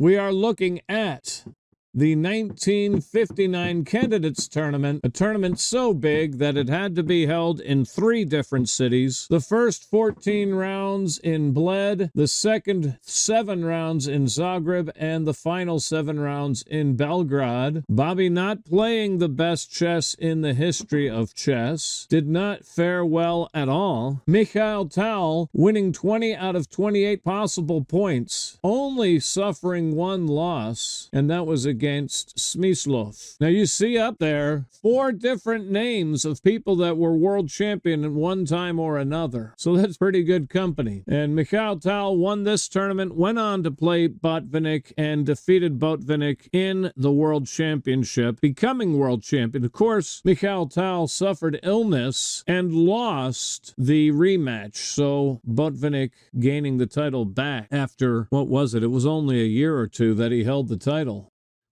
we are looking at the 1959 Candidates Tournament, a tournament so big that it had to be held in 3 different cities. The first 14 rounds in Bled, the second 7 rounds in Zagreb, and the final 7 rounds in Belgrade. Bobby, not playing the best chess in the history of chess, did not fare well at all. Mikhail Tal winning 20 out of 28 possible points, only suffering 1 loss, and that was against Smyslov. Now you see up there 4 different names of people that were world champion at one time or another. So that's pretty good company. And Mikhail Tal won this tournament, went on to play Botvinnik, and defeated Botvinnik in the world championship, becoming world champion. Of course, Mikhail Tal suffered illness and lost the rematch. So Botvinnik gaining the title back after, what was it? It was only a year or 2 that he held the title.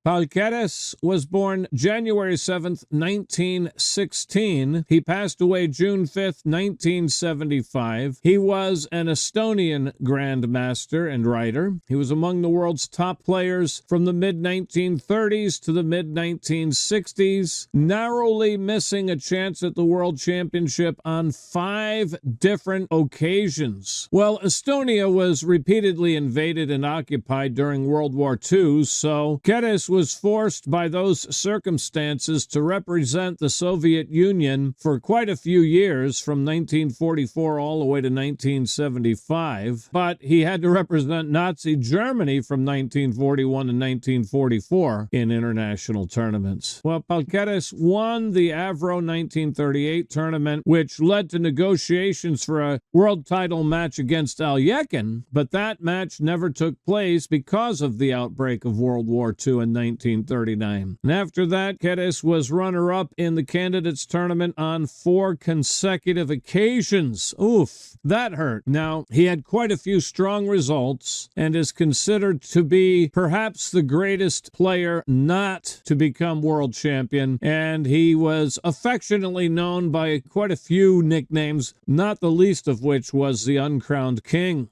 Keres was born January 7th, 1916. He passed away June 5th, 1975. He was an Estonian grandmaster and writer. He was among the world's top players from the mid-1930s to the mid-1960s, narrowly missing a chance at the World Championship on 5 different occasions. Well, Estonia was repeatedly invaded and occupied during World War II, so Keres was forced by those circumstances to represent the Soviet Union for quite a few years, from 1944 all the way to 1975, but he had to represent Nazi Germany from 1941 to 1944 in international tournaments. Well, Keres won the Avro 1938 tournament, which led to negotiations for a world title match against Alyekin, but that match never took place because of the outbreak of World War II in 1939. And after that, Keres was runner-up in the Candidates Tournament on 4 consecutive occasions. Oof, that hurt. Now, he had quite a few strong results and is considered to be perhaps the greatest player not to become world champion, and he was affectionately known by quite a few nicknames, not the least of which was the Uncrowned King.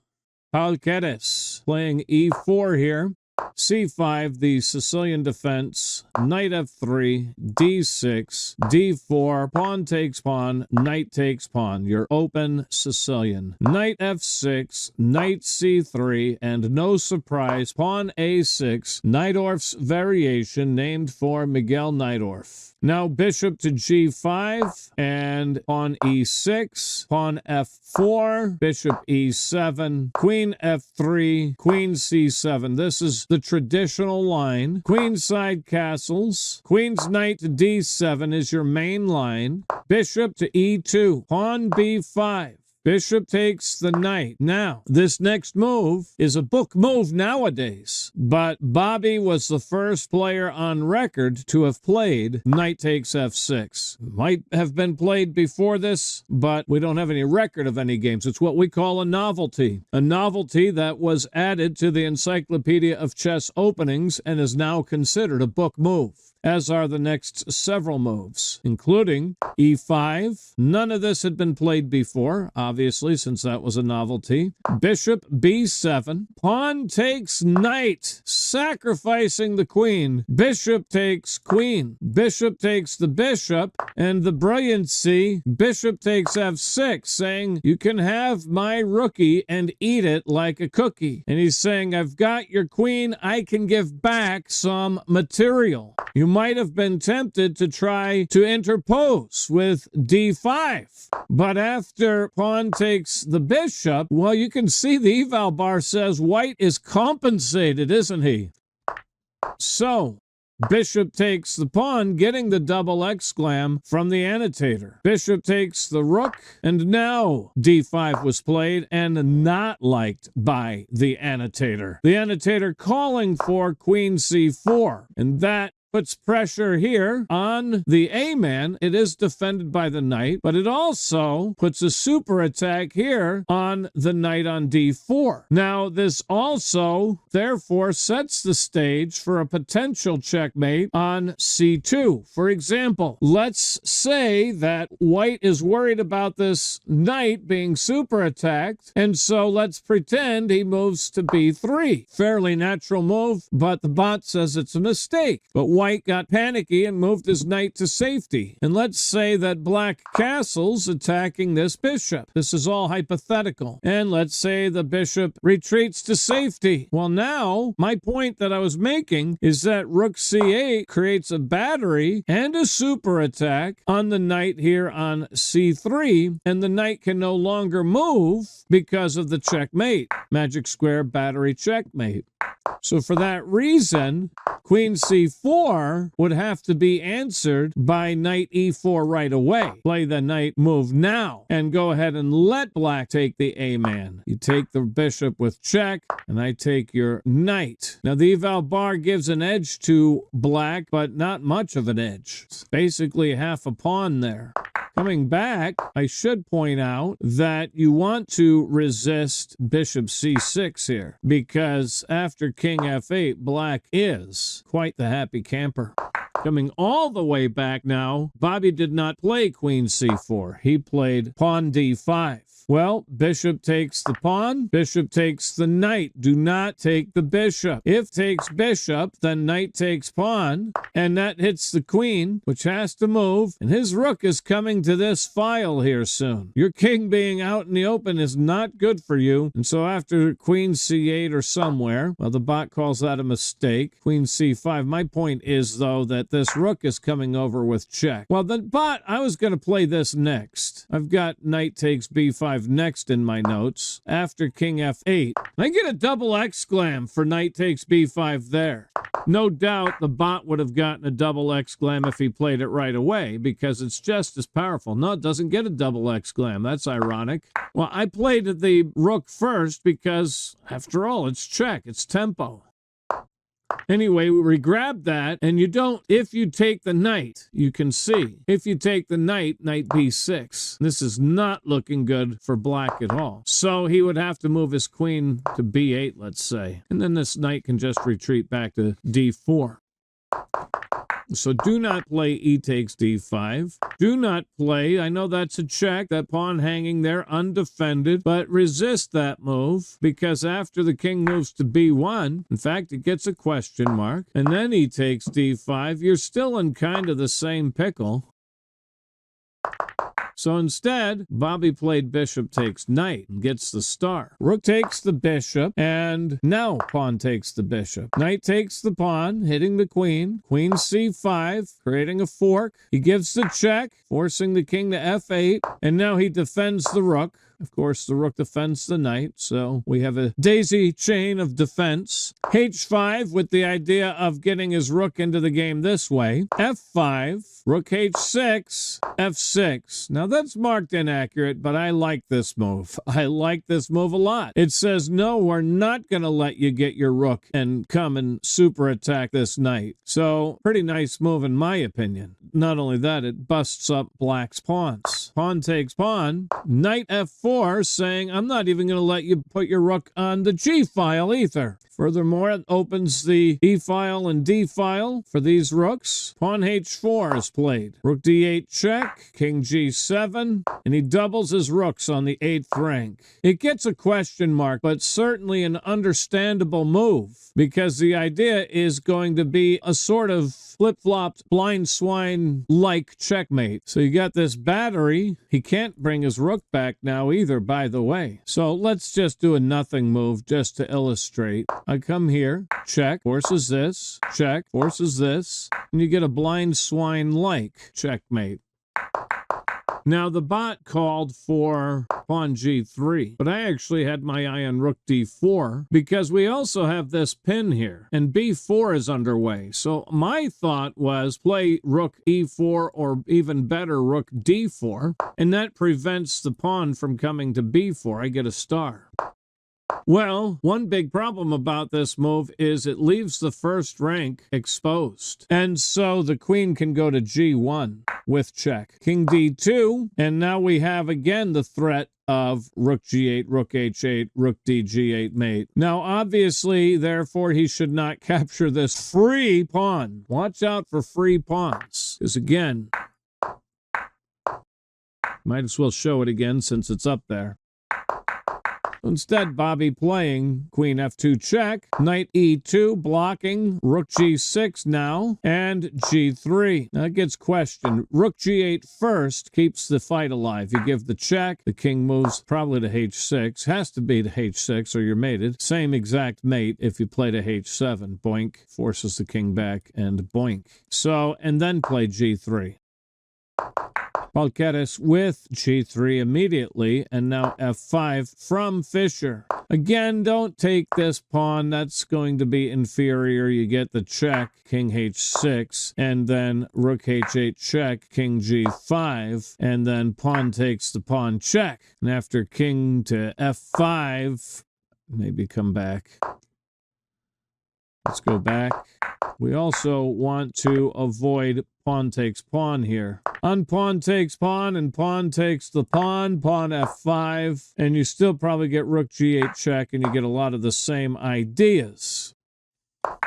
Keres playing e4 here. c5, the Sicilian defense, knight f3, d6, d4, pawn takes pawn, knight takes pawn, your open Sicilian. Knight f6, knight c3, and no surprise, pawn a6, Najdorf's variation named for Miguel Najdorf. Now bishop to g5, and pawn e6, pawn f4, bishop e7, queen f3, queen c7. This is the traditional line. Queenside castles, queen's knight to d7 is your main line. Bishop to e2, pawn b5. Bishop takes the knight. Now, this next move is a book move nowadays, but Bobby was the first player on record to have played knight takes f6. Might have been played before this, but we don't have any record of any games. It's what we call a novelty that was added to the Encyclopedia of Chess Openings and is now considered a book move, as are the next several moves, including e5. None of this had been played before, obviously, since that was a novelty. Bishop b7. Pawn takes knight, sacrificing the queen. Bishop takes queen. Bishop takes the bishop, and the brilliancy, bishop takes f6, saying, you can have my rookie and eat it like a cookie. And he's saying, I've got your queen, I can give back some material. You might have been tempted to try to interpose with d5, but after pawn takes the bishop, well, you can see the eval bar says white is compensated, isn't he? So bishop takes the pawn, getting the double exclam from the annotator. Bishop takes the rook, and now d5 was played and not liked by the annotator. The annotator calling for queen c4, and that puts pressure here on the A-man. It is defended by the knight, but it also puts a super attack here on the knight on d4. Now, this also, therefore, sets the stage for a potential checkmate on c2. For example, let's say that white is worried about this knight being super attacked, and so let's pretend he moves to b3. Fairly natural move, but the bot says it's a mistake. But white got panicky and moved his knight to safety. And let's say that black castle's attacking this bishop. This is all hypothetical. And let's say the bishop retreats to safety. Well, now, my point that I was making is that rook c8 creates a battery and a super attack on the knight here on c3, and the knight can no longer move because of the checkmate. Magic square battery checkmate. So for that reason, queen c4 would have to be answered by knight e4 right away. Play the knight move now and go ahead and let black take the A-man. You take the bishop with check, and I take your knight. Now the eval bar gives an edge to black, but not much of an edge. It's basically half a pawn there. Coming back, I should point out that you want to resist bishop c6 here, because after king f8, black is quite the happy camper. Coming all the way back now, Bobby did not play queen c4. He played pawn d5. Well, bishop takes the pawn, bishop takes the knight. Do not take the bishop. If takes bishop, then knight takes pawn, and that hits the queen, which has to move, and his rook is coming to this file here soon. Your king being out in the open is not good for you, and so after queen c8 or somewhere, well, the bot calls that a mistake, queen c5. My point is, though, that this rook is coming over with check. Well, the bot, I was going to play this next. I've got knight takes b5 next in my notes after king f8. I get a double exclam for knight takes b5 there. No doubt the bot would have gotten a double exclam if he played it right away, because it's just as powerful. No, it doesn't get a double exclam. That's ironic. Well, I played the rook first because, after all, it's check. It's tempo. Anyway, we grab that, and you don't, if you take the knight, you can see, if you take the knight, knight b6. This is not looking good for black at all. So he would have to move his queen to b8, let's say. And then this knight can just retreat back to d4. So do not play e takes d5. Do not play, I know that's a check, that pawn hanging there undefended, but resist that move, because after the king moves to b1, in fact, it gets a question mark, and then e takes d5, you're still in kind of the same pickle. So instead, Bobby played bishop takes knight and gets the star. Rook takes the bishop, and now pawn takes the bishop. Knight takes the pawn, hitting the queen. Queen c5, creating a fork. He gives the check, forcing the king to f8, and now he defends the rook. Of course, the rook defends the knight, so we have a daisy chain of defense. h5 with the idea of getting his rook into the game this way. f5, rook h6, f6. Now that's marked inaccurate, but I like this move. I like this move a lot. It says, no, we're not going to let you get your rook and come and super attack this knight. So, pretty nice move in my opinion. Not only that, it busts up black's pawns. Pawn takes pawn, knight f4, saying, I'm not even going to let you put your rook on the g file either. Furthermore, it opens the e file and d file for these rooks. Pawn h4 is played. Rook d8 check, king g7, and he doubles his rooks on the 8th rank. It gets a question mark, but certainly an understandable move, because the idea is going to be a sort of flip-flopped blind swine-like checkmate. So you got this battery. He can't bring his rook back now either, by the way. So let's just do a nothing move just to illustrate. I come here, check, forces this, check, forces this, and you get a blind swine-like checkmate. Now, the bot called for pawn g3, but I actually had my eye on rook d4 because we also have this pin here, and b4 is underway. So my thought was play rook e4 or even better, rook d4, and that prevents the pawn from coming to b4. I get a star. Well, one big problem about this move is it leaves the first rank exposed. And so the queen can go to G1 with check. King D2, and now we have again the threat of rook G8, rook H8, rook D G8 mate. Now, obviously, therefore, he should not capture this free pawn. Watch out for free pawns. Because again, might as well show it again since it's up there. Instead, Bobby playing queen f2 check, knight e2 blocking, rook g6 now, and g3. Now it gets questioned. Rook g8 first keeps the fight alive. You give the check, the king moves probably to h6. Has to be to h6 or you're mated. Same exact mate if you play to h7. Boink, forces the king back, and boink. So, and then play g3. Keres with g3 immediately, and now f5 from Fischer. Again, don't take this pawn. That's going to be inferior. You get the check, king h6, and then rook h8 check, king g5, and then pawn takes the pawn check. And after king to f5, maybe come back. Let's go back. We also want to avoid pawn takes pawn here. On pawn takes pawn and pawn takes the pawn, pawn f5, and you still probably get rook g8 check and you get a lot of the same ideas. All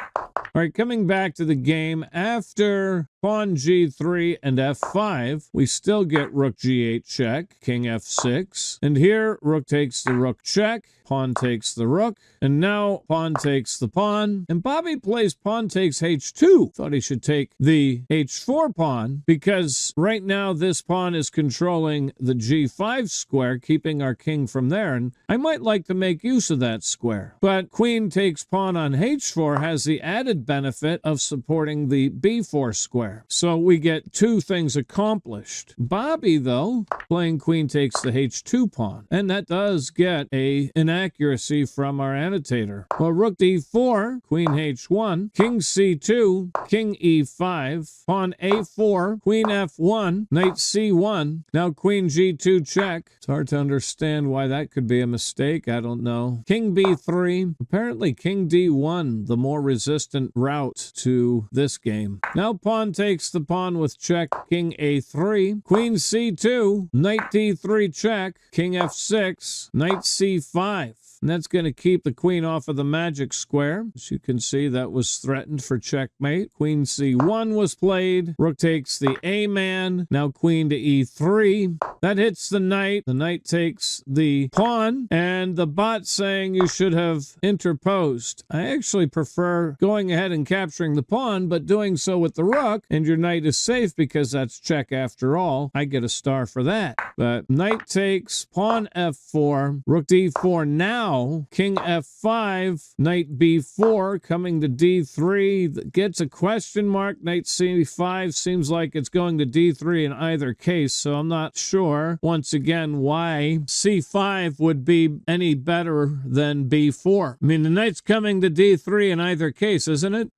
right, coming back to the game, after pawn g3 and f5, we still get rook g8 check, king f6, and here rook takes the rook check, pawn takes the rook, and now pawn takes the pawn, and Bobby plays pawn takes h2. Thought he should take the h4 pawn, because right now this pawn is controlling the g5 square, keeping our king from there, and I might like to make use of that square. But queen takes pawn on h4 has the added benefit of supporting the b4 square. So we get two things accomplished. Bobby, though, playing queen takes the h2 pawn, and that does get an inaccuracy from our annotator. Well, rook d4, queen h1, king c2, king e5, pawn a4, queen f1, knight c1, now queen g2 check. It's hard to understand why that could be a mistake. I don't know. King b3, apparently king d1, the more resistant route to this game. Now pawn takes the pawn with check, king a3, queen c2, knight d3 check, king f6, knight c5. And that's going to keep the queen off of the magic square. As you can see, that was threatened for checkmate. Queen c1 was played. Rook takes the a-man. Now queen to e3. That hits the knight. The knight takes the pawn. And the bot saying you should have interposed. I actually prefer going ahead and capturing the pawn, but doing so with the rook. And your knight is safe because that's check after all. I get a star for that. But knight takes, pawn f4, rook d4 now. King f5, knight b4, coming to d3, gets a question mark. Knight c5 seems like it's going to d3 in either case, so I'm not sure, once again, why c5 would be any better than b4. I mean, the knight's coming to d3 in either case, isn't it?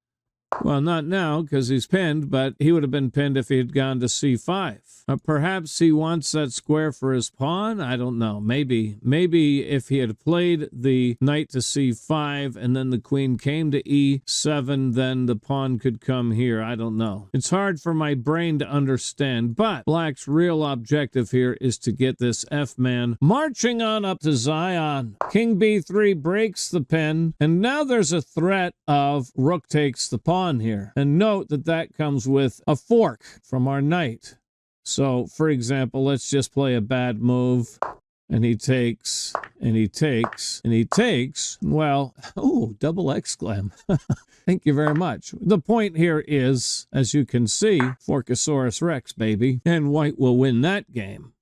Well, not now, because he's pinned, but he would have been pinned if he had gone to c5. Perhaps he wants that square for his pawn? I don't know. Maybe if he had played the knight to c5 and then the queen came to e7, then the pawn could come here. I don't know. It's hard for my brain to understand, but Black's real objective here is to get this f-man marching on up to Zion. King b3 breaks the pin, and now there's a threat of rook takes the pawn here. And note that that comes with a fork from our knight. So, for example, let's just play a bad move. And he takes, and he takes, and he takes. Well, oh, double exclam. Thank you very much. The point here is, as you can see, Forkosaurus Rex, baby. And white will win that game.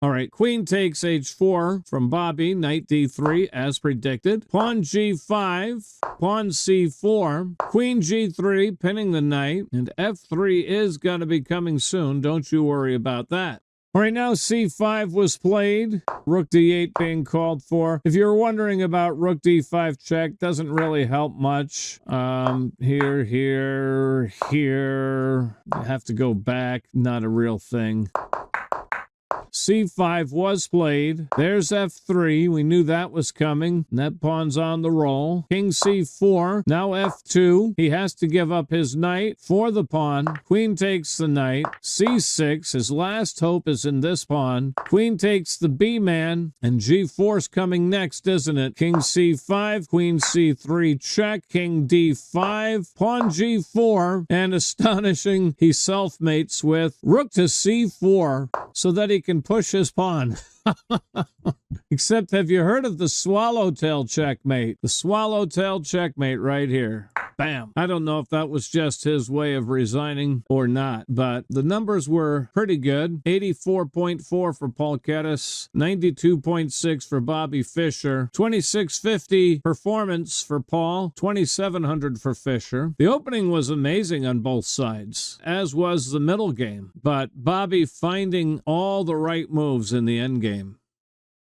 All right, queen takes h4 from Bobby, knight d3 as predicted. Pawn g5, pawn c4, queen g3 pinning the knight, and f3 is going to be coming soon. Don't you worry about that. All right, now c5 was played, rook d8 being called for. If you're wondering about rook d5 check, doesn't really help much. Here. You have to go back, not a real thing. C5 was played. There's F3. We knew that was coming. That pawn's on the roll. King C4. Now F2. He has to give up his knight for the pawn. Queen takes the knight. C6. His last hope is in this pawn. Queen takes the B-man. And G4's coming next, isn't it? King C5. Queen C3 check. King D5. Pawn G4. And astonishing, he self-mates with rook to C4 so that he can push his pawn. Except, have you heard of the swallowtail checkmate? The swallowtail checkmate right here. Bam. I don't know if that was just his way of resigning or not, but the numbers were pretty good. 84.4 for Paul Keres, 92.6 for Bobby Fischer, 2650 performance for Paul, 2700 for Fischer. The opening was amazing on both sides, as was the middle game, but Bobby finding all the right moves in the end game.